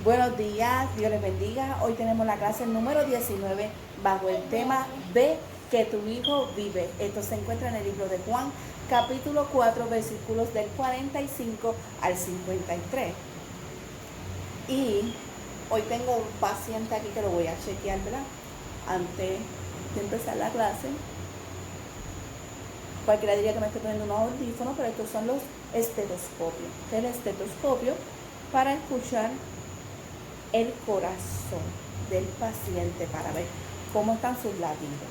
Buenos días, Dios les bendiga. Hoy tenemos la clase número 19 bajo el tema Ve que tu hijo vive. Esto se encuentra en el libro de Juan, capítulo 4, versículos del 45 al 53. Y hoy tengo un paciente aquí que lo voy a chequear, ¿verdad? Antes de empezar la clase. Cualquiera diría que me estoy poniendo unos audífonos, pero estos son los estetoscopios. El estetoscopio para escuchar el corazón del paciente para ver cómo están sus latidos.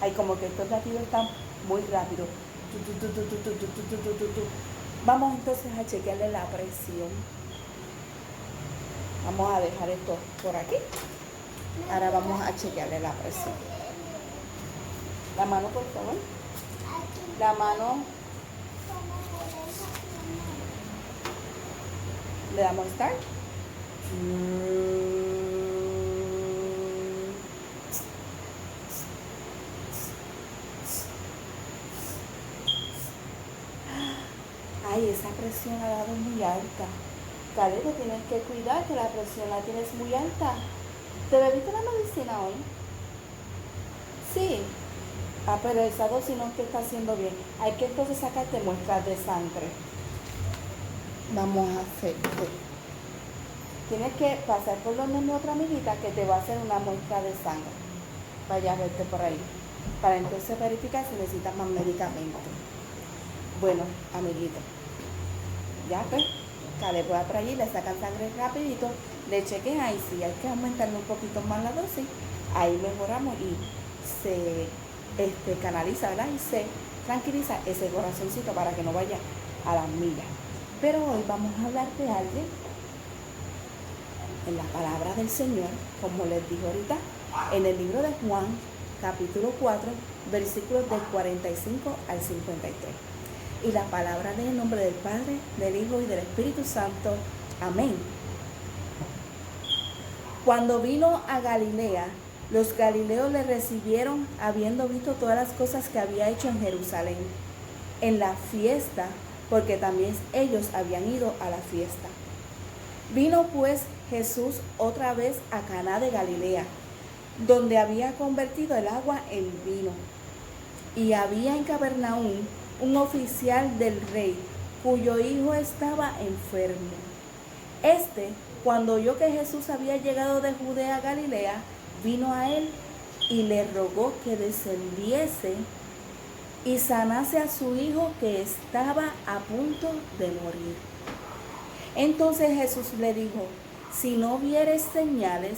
Ay, como que estos latidos están muy rápidos. Vamos entonces a chequearle la presión. Vamos a dejar esto por aquí. Ahora vamos a chequearle la presión. La mano, por favor. La mano. Le damos start. Ay, esa presión ha dado muy alta. Caleb, te tienes que cuidar que la presión la tienes muy alta. ¿Te bebiste la medicina hoy? Sí. Ah, pero esa dosis no te está haciendo bien. Hay que entonces sacarte muestras de sangre. Vamos a hacer. Tienes que pasar por donde mi otra amiguita que te va a hacer una muestra de sangre. Vaya a verte por ahí. Para entonces verificar si necesitas más medicamentos. Bueno, amiguito. Ya pues, Caleb va por allí, le sacan sangre rapidito, le chequen ahí, si hay que aumentarle un poquito más la dosis, ahí mejoramos y se canaliza, ¿verdad? Y se tranquiliza ese corazoncito para que no vaya a las millas. Pero hoy vamos a hablar de alguien en la palabra del Señor, como les dije ahorita, en el libro de Juan, capítulo 4, versículos del 45 al 53. Y la palabra en el nombre del Padre, del Hijo y del Espíritu Santo. Amén. Cuando vino a Galilea, los galileos le recibieron habiendo visto todas las cosas que había hecho en Jerusalén, en la fiesta, porque también ellos habían ido a la fiesta. Vino pues Jesús otra vez a Caná de Galilea, donde había convertido el agua en vino. Y había en Capernaum un oficial del rey, cuyo hijo estaba enfermo. Cuando oyó que Jesús había llegado de Judea a Galilea, vino a él y le rogó que descendiese y sanase a su hijo que estaba a punto de morir. Entonces Jesús le dijo: si no viereis señales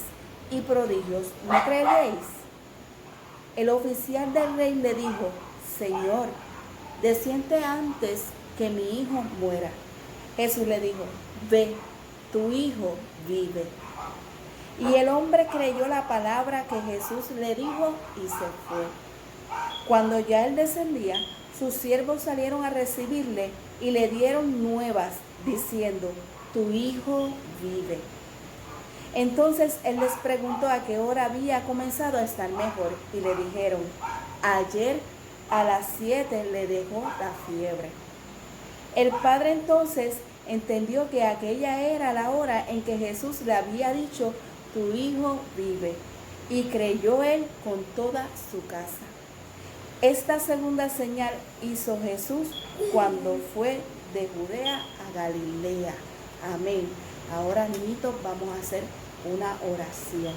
y prodigios, ¿no creeréis? El oficial del rey le dijo: Señor, desciende antes que mi hijo muera. Jesús le dijo: ve, tu hijo vive. Y el hombre creyó la palabra que Jesús le dijo y se fue. Cuando ya él descendía, sus siervos salieron a recibirle y le dieron nuevas, diciendo: tu hijo vive. Entonces él les preguntó a qué hora había comenzado a estar mejor, y le dijeron: ayer a las 7 le dejó la fiebre. El padre entonces entendió que aquella era la hora en que Jesús le había dicho: tu hijo vive, y creyó él con toda su casa. Esta segunda señal hizo Jesús cuando fue de Judea a Galilea. Amén. Ahora, niñitos, vamos a hacer una oración.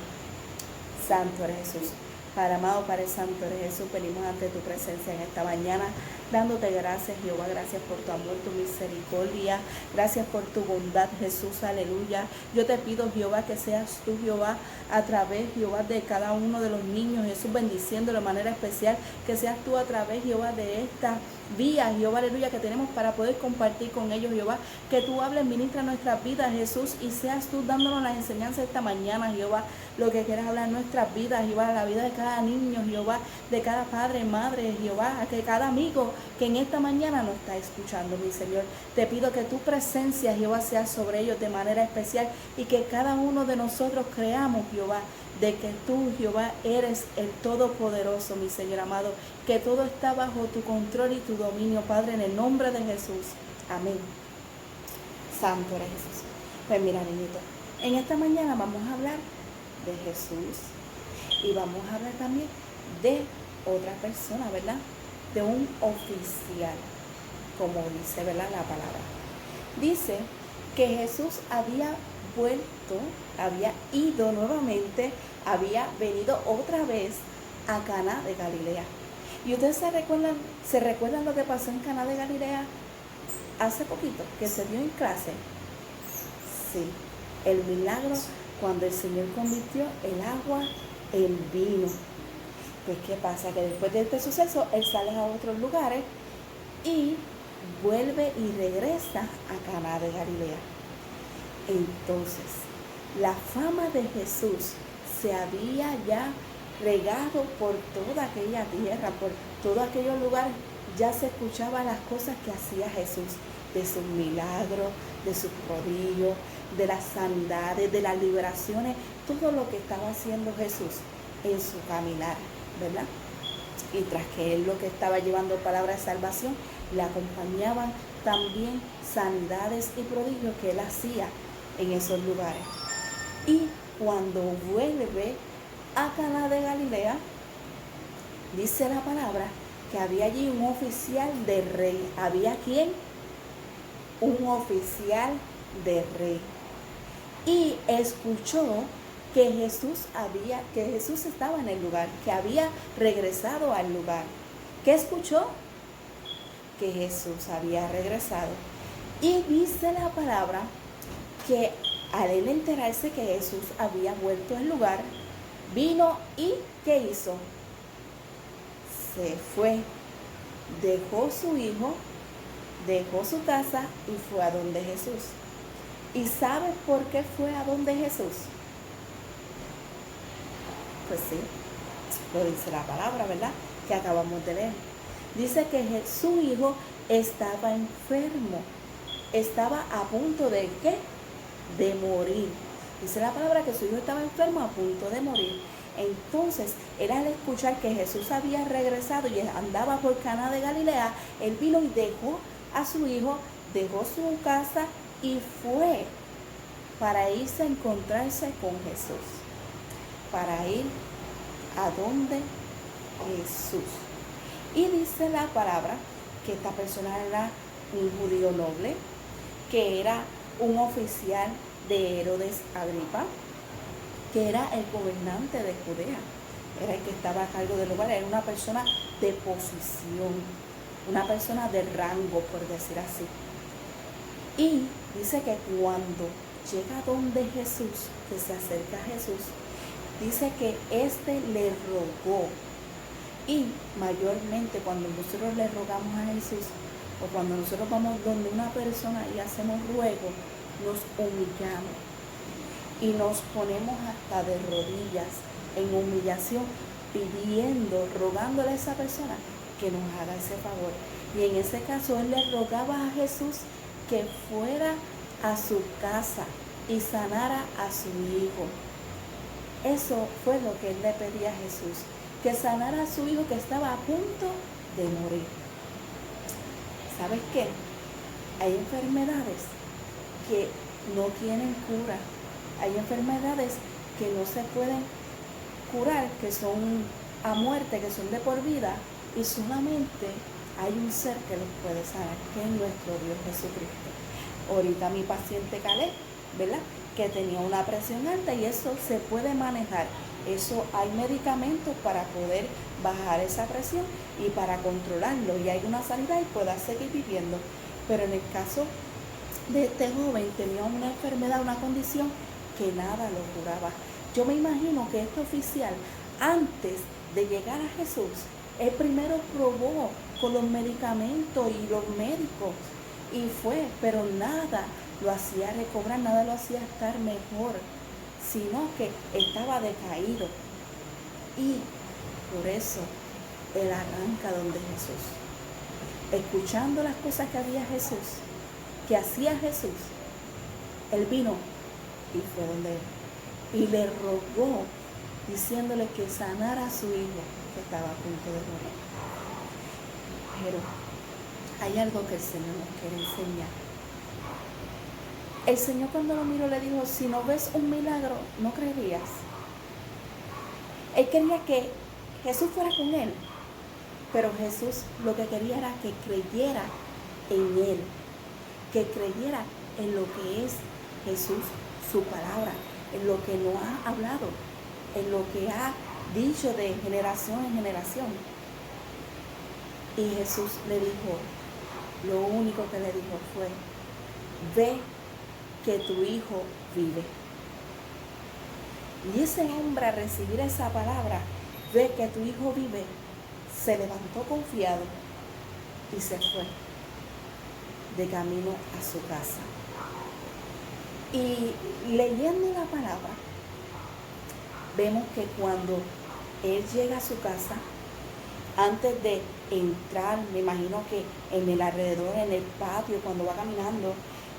Santo eres Jesús. Padre amado, Padre Santo eres Jesús, venimos ante tu presencia en esta mañana, dándote gracias, Jehová, gracias por tu amor, tu misericordia, gracias por tu bondad, Jesús, aleluya. Yo te pido, Jehová, que seas tú, Jehová, a través, Jehová, de cada uno de los niños, Jesús, bendiciéndolo de manera especial, que seas tú a través, Jehová, de esta vía, Jehová, aleluya, que tenemos para poder compartir con ellos, Jehová, que tú hables, ministra nuestras vidas, Jesús, y seas tú dándonos las enseñanzas esta mañana, Jehová, lo que quieras hablar en nuestras vidas, Jehová, la vida de cada niño, Jehová, de cada padre, madre, Jehová, que cada amigo que en esta mañana nos está escuchando, mi Señor. Te pido que tu presencia, Jehová, sea sobre ellos de manera especial y que cada uno de nosotros creamos, Jehová, de que tú, Jehová, eres el Todopoderoso, mi Señor amado, que todo está bajo tu control y tu dominio, Padre, en el nombre de Jesús. Amén. Santo eres Jesús. Pues mira, niñito, en esta mañana vamos a hablar de Jesús y vamos a hablar también de otra persona, ¿verdad? De un oficial, como dice, ¿verdad?, la palabra. Dice que Jesús había vuelto, había ido nuevamente, había venido otra vez a Caná de Galilea. ¿Y ustedes se recuerdan lo que pasó en Caná de Galilea hace poquito, que se dio en clase? Sí, el milagro cuando el Señor convirtió el agua en vino. Pues ¿qué pasa? Que después de este suceso, Él sale a otros lugares y vuelve y regresa a Caná de Galilea. Entonces, la fama de Jesús se había ya regado por toda aquella tierra, por todos aquellos lugares. Ya se escuchaban las cosas que hacía Jesús, de sus milagros, de sus prodigios, de las sanidades, de las liberaciones, todo lo que estaba haciendo Jesús en su caminar, ¿verdad? Y tras que Él lo que estaba llevando palabra de salvación, le acompañaban también sanidades y prodigios que Él hacía en esos lugares. Y cuando vuelve a Caná de Galilea, dice la palabra que había allí un oficial de rey. ¿Había quién? Un oficial de rey. Y escuchó que Jesús estaba en el lugar, que había regresado al lugar. ¿Qué escuchó? Que Jesús había regresado. Y dice la palabra que al él enterarse que Jesús había vuelto al lugar, vino y ¿qué hizo? Se fue, dejó su hijo, dejó su casa y fue a donde Jesús. ¿Y sabe por qué fue a donde Jesús? Pues sí, lo dice la palabra, ¿verdad?, que acabamos de leer. Dice que su hijo estaba enfermo, estaba a punto de ¿qué? De morir. Dice la palabra que su hijo estaba enfermo, a punto de morir. Entonces, él al escuchar que Jesús había regresado y andaba por Caná de Galilea, él vino y dejó a su hijo, dejó su casa y fue para irse a encontrarse con Jesús, para ir a donde Jesús. Y dice la palabra que esta persona era un judío noble, que era un oficial de Herodes Agripa, que era el gobernante de Judea, era el que estaba a cargo del lugar, era una persona de posición, una persona de rango, por decir así. Y dice que cuando llega donde Jesús, que se acerca a Jesús, dice que éste le rogó. Y mayormente cuando nosotros le rogamos a Jesús, o cuando nosotros vamos donde una persona y hacemos ruego, nos humillamos y nos ponemos hasta de rodillas en humillación, pidiendo, rogándole a esa persona que nos haga ese favor. Y en ese caso él le rogaba a Jesús que fuera a su casa y sanara a su hijo. Eso fue lo que él le pedía a Jesús, que sanara a su hijo que estaba a punto de morir. ¿Sabes qué? Hay enfermedades que no tienen cura. Hay enfermedades que no se pueden curar, que son a muerte, que son de por vida, y solamente hay un ser que los puede sanar, que es nuestro Dios Jesucristo. Ahorita mi paciente Caleb, ¿verdad?, que tenía una presión alta, y eso se puede manejar. Eso hay medicamentos para poder bajar esa presión y para controlarlo, y hay una sanidad y pueda seguir viviendo. Pero en el caso de este joven, tenía una enfermedad, una condición que nada lo curaba. Yo me imagino que este oficial, antes de llegar a Jesús, él primero probó con los medicamentos y los médicos, y fue, pero nada lo hacía recobrar, nada lo hacía estar mejor, sino que estaba decaído. Y por eso él arranca donde Jesús, escuchando las cosas que había Jesús, que hacía Jesús. Él vino y fue donde él, y le rogó diciéndole que sanara a su hijo que estaba a punto de morir. Pero hay algo que el Señor nos quiere enseñar. El Señor cuando lo miró le dijo, si no ves un milagro, no creerías. Él quería que Jesús fuera con él, pero Jesús lo que quería era que creyera en él, que creyera en lo que es Jesús, su palabra, en lo que nos ha hablado, en lo que ha dicho de generación en generación. Y Jesús le dijo, lo único que le dijo fue, ve que tu hijo vive. Y ese hombre al recibir esa palabra, ve que tu hijo vive, se levantó confiado y se fue de camino a su casa. Y leyendo la palabra, vemos que cuando él llega a su casa, antes de entrar, me imagino que en el alrededor, en el patio, cuando va caminando,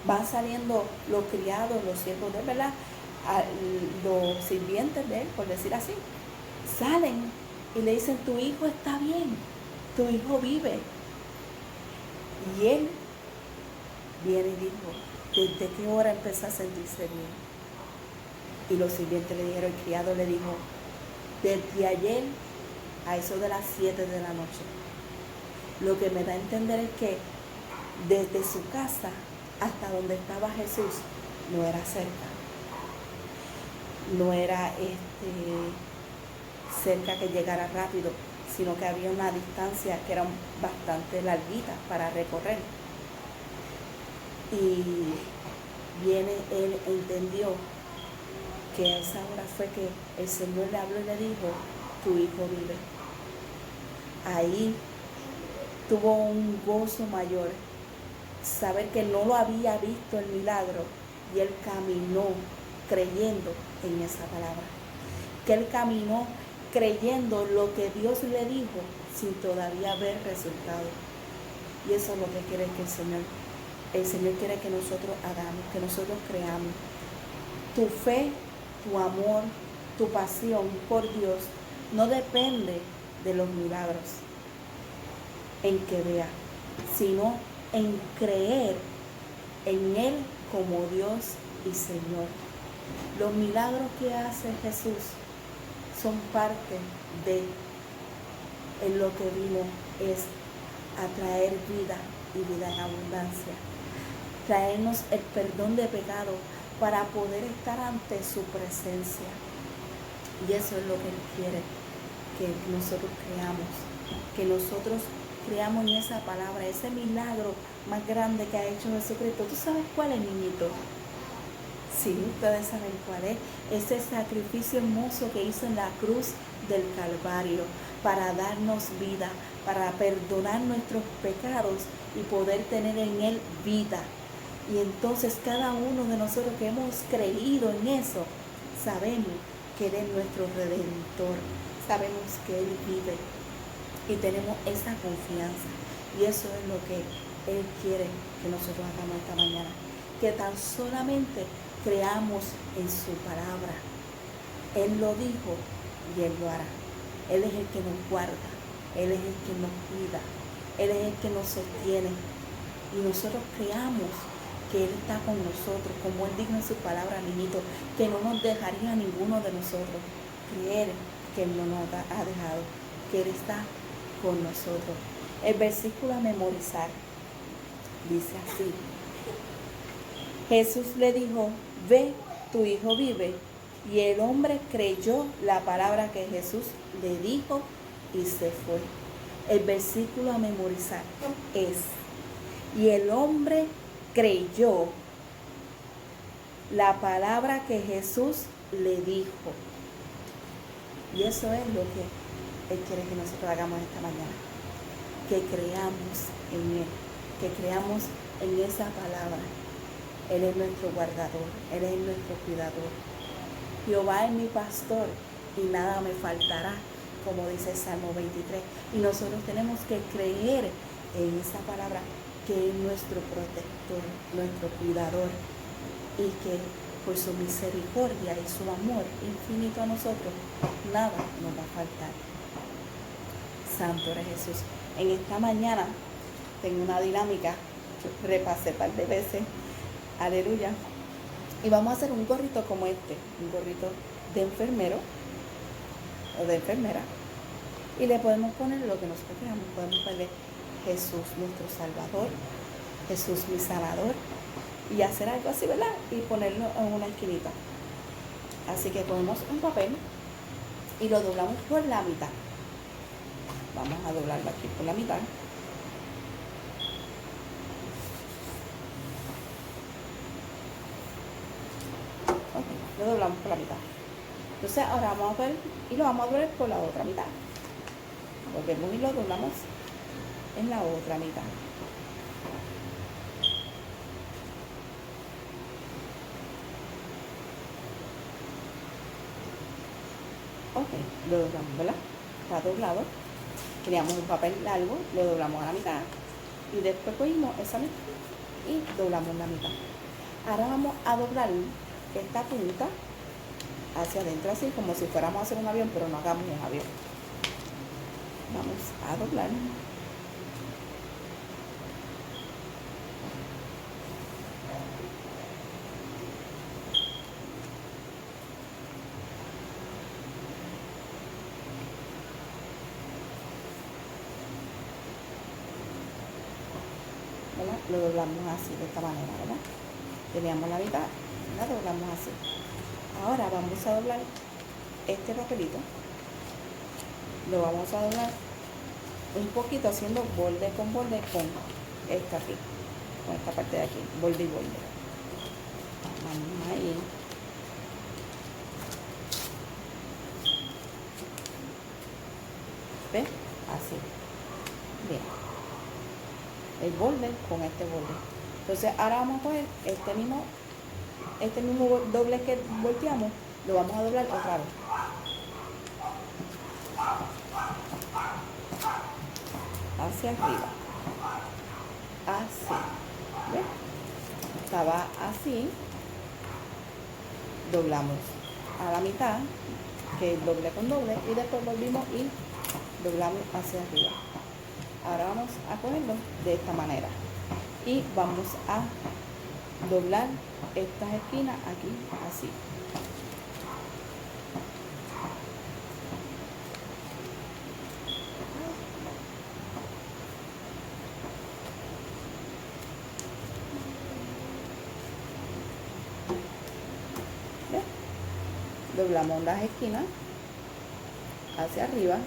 van saliendo los criados, los siervos de él, ¿verdad? Los sirvientes de él, por decir así, salen y le dicen, tu hijo está bien, tu hijo vive. Y él viene y dijo, ¿desde qué hora empezó a sentirse bien? Y los sirvientes le dijeron, el criado le dijo, desde ayer a eso de las 7 de la noche. Lo que me da a entender es que desde su casa hasta donde estaba Jesús no era cerca. No era cerca que llegara rápido, sino que había una distancia que era bastante larguita para recorrer. Y viene él, entendió que a esa hora fue que el Señor le habló y le dijo, tu hijo vive. Ahí tuvo un gozo mayor, saber que no lo había visto el milagro, y él caminó creyendo en esa palabra, que él caminó creyendo lo que Dios le dijo sin todavía ver resultado. Y eso es lo que quiere que el Señor quiere que nosotros hagamos, que nosotros creamos. Tu fe, tu amor, tu pasión por Dios no depende de los milagros en que vea, sino en creer en Él como Dios y Señor. Los milagros que hace Jesús son parte de en lo que vino es a traer vida y vida en abundancia, traernos el perdón de pecado para poder estar ante su presencia. Y eso es lo que Él quiere, que nosotros creamos en esa palabra, ese milagro más grande que ha hecho Jesucristo. ¿Tú sabes cuál es, niñito? Sí, ustedes saben cuál es. Ese sacrificio hermoso que hizo en la cruz del Calvario para darnos vida, para perdonar nuestros pecados y poder tener en Él vida. Y entonces cada uno de nosotros que hemos creído en eso, sabemos que Él es nuestro Redentor, sabemos que Él vive y tenemos esa confianza. Y eso es lo que Él quiere que nosotros hagamos esta mañana, que tan solamente creamos en su palabra. Él lo dijo y Él lo hará. Él es el que nos guarda, Él es el que nos cuida, Él es el que nos sostiene. Y nosotros creamos que Él está con nosotros, como Él dijo en su palabra, niñito, que no nos dejaría a ninguno de nosotros. Creer que Él no nos ha dejado, que Él está con nosotros. El versículo a memorizar dice así: Jesús le dijo, ve, tu hijo vive. Y el hombre creyó la palabra que Jesús le dijo y se fue. El versículo a memorizar es: y el hombre creyó la palabra que Jesús le dijo. Y eso es lo que Él quiere que nosotros hagamos esta mañana, que creamos en Él, que creamos en esa palabra. Él es nuestro guardador, Él es nuestro cuidador. Jehová es mi pastor y nada me faltará, como dice el Salmo 23. Y nosotros tenemos que creer en esa palabra, que es nuestro protector, nuestro cuidador, y que por su misericordia y su amor infinito a nosotros, nada nos va a faltar. Santo eres Jesús. En esta mañana tengo una dinámica, repasé un par de veces, aleluya, y vamos a hacer un gorrito como este, un gorrito de enfermero o de enfermera, y le podemos poner lo que nosotros queramos. Podemos ponerle Jesús nuestro Salvador, Jesús mi sanador, y hacer algo así, ¿verdad? Y ponerlo en una esquinita. Así que ponemos un papel y lo doblamos por la mitad. Vamos a doblarlo aquí por la mitad. Ok, lo doblamos por la mitad. Entonces ahora vamos a ver y lo vamos a doblar por la otra mitad. Volvemos y lo doblamos en la otra mitad. Ok, lo doblamos, ¿verdad? Está doblado. Creamos un papel largo, lo doblamos a la mitad y después cogimos esa mitad y doblamos la mitad. Ahora vamos a doblar esta punta hacia adentro, así como si fuéramos a hacer un avión, pero no hagamos un avión. Vamos a doblar. ¿Verdad? Lo doblamos así, de esta manera, ¿verdad? Teníamos la mitad, la doblamos así. Ahora vamos a doblar este papelito. Lo vamos a doblar un poquito, haciendo borde con esta aquí, con esta parte de aquí, borde y borde. Vamos ahí. ¿Ves? Así. Bien. El borde con este borde. Entonces ahora vamos a coger este mismo doble que volteamos, lo vamos a doblar otra vez. Hacia arriba. Así. ¿Ves? Estaba así. Doblamos a la mitad, que es doble con doble, y después volvimos y doblamos hacia arriba. Ahora vamos a cogerlo de esta manera y vamos a doblar estas esquinas aquí así. ¿Ves? Doblamos las esquinas hacia arriba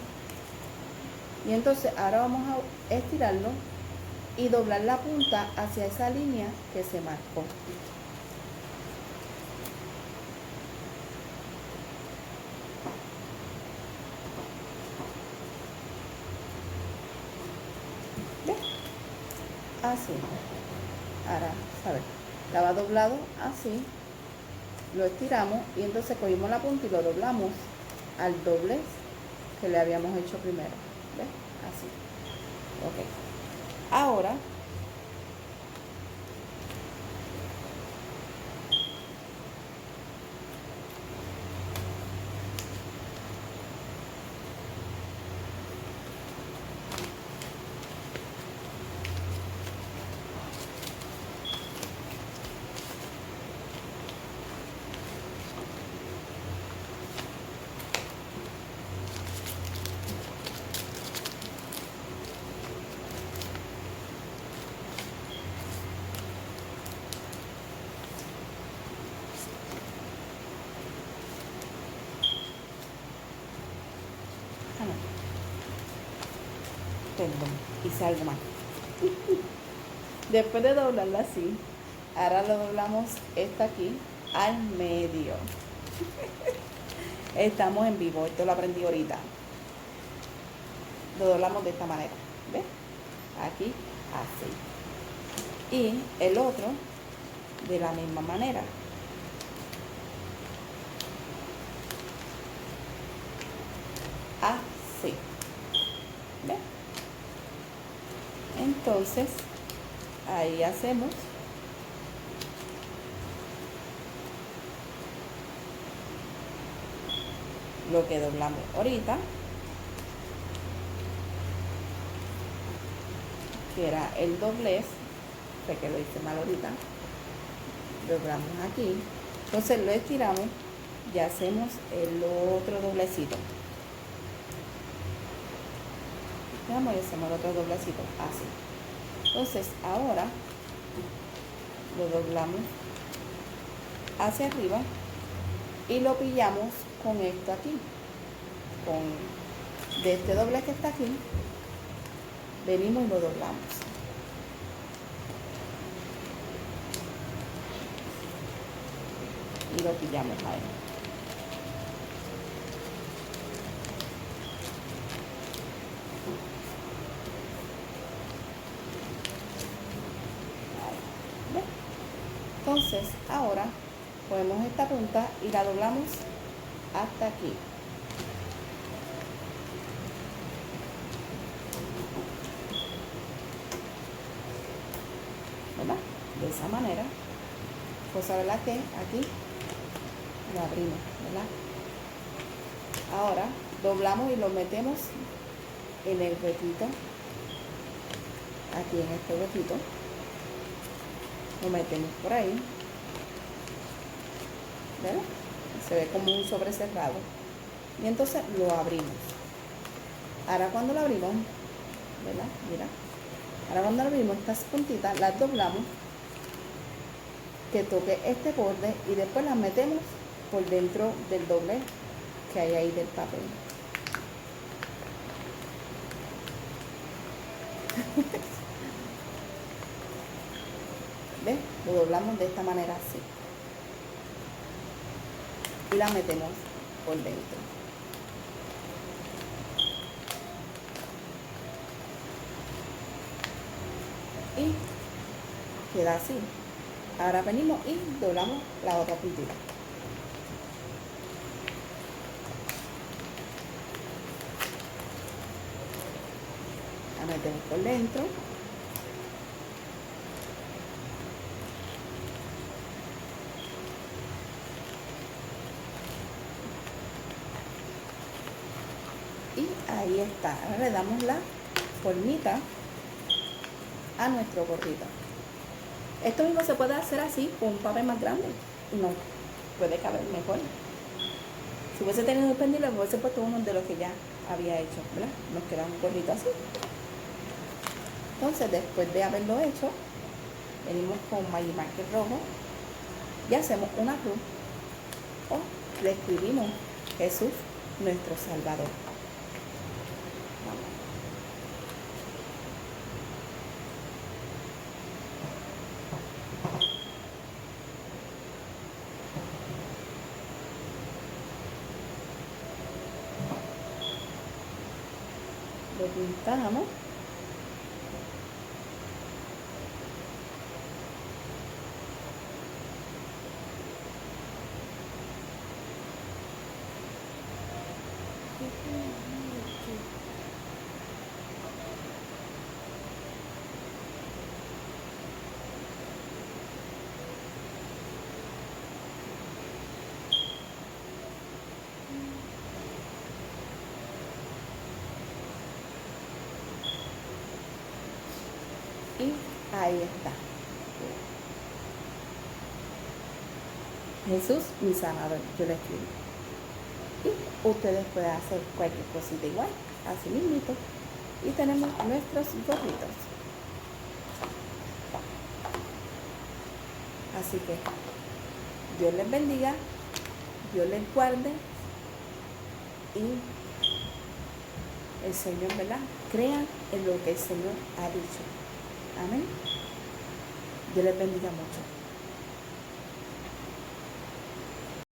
y entonces ahora vamos a estirarlo y doblar la punta hacia esa línea que se marcó. ¿Ves? Así. Ahora, ¿sabes? Estaba doblado así, lo estiramos y entonces cogimos la punta y lo doblamos al doblez que le habíamos hecho primero. ¿Ves? Así. Ok. Ahora perdón, hice algo más. Después de doblarla así, ahora lo doblamos esta aquí al medio. Estamos en vivo, esto lo aprendí ahorita. Lo doblamos de esta manera, ¿ves? Aquí, así. Y el otro de la misma manera. Así. ¿Ves? Entonces, ahí hacemos lo que doblamos ahorita, que era el doblez, sé que lo hice mal ahorita, doblamos aquí, entonces lo estiramos y hacemos el otro doblecito, y hacemos el otro doblecito, así. Entonces ahora lo doblamos hacia arriba y lo pillamos con esto aquí, de este doblez que está aquí, venimos y lo doblamos. Y lo pillamos ahí. ¿Ves? Entonces ahora ponemos esta punta y la doblamos hasta aquí. ¿Verdad? De esa manera. Cosa, ¿verdad? Que aquí lo abrimos, ¿verdad? Ahora doblamos y lo metemos en el huequito, aquí en este huequito, lo metemos por ahí, ¿verdad? Se ve como un sobrecerrado y entonces lo abrimos. Ahora cuando lo abrimos, ¿verdad? Mira, ahora cuando lo abrimos, estas puntitas las doblamos que toque este borde y después las metemos por dentro del doble que hay ahí del papel. ¿Ves? Lo doblamos de esta manera así y la metemos por dentro. Y queda así. Ahora venimos y doblamos la otra puntita. La metemos por dentro. Y ahí está. Ahora le damos la formita a nuestro gorrito. Esto mismo se puede hacer así con un papel más grande y no puede caber mejor. Si hubiese tenido un pendiente, hubiese puesto uno de los que ya había hecho, ¿verdad? Nos queda un gorrito así. Entonces, después de haberlo hecho, venimos con Magic Marker rojo y hacemos una cruz o le escribimos Jesús, nuestro Salvador. Lo pintamos. Y ahí está. Jesús, mi sanador, yo le escribo. Y ustedes pueden hacer cualquier cosita igual, así mismito. Y tenemos nuestros gorritos. Así que Dios les bendiga, Dios les guarde y el Señor, ¿verdad? Crean en lo que el Señor ha dicho. Amén. Dios les bendiga mucho.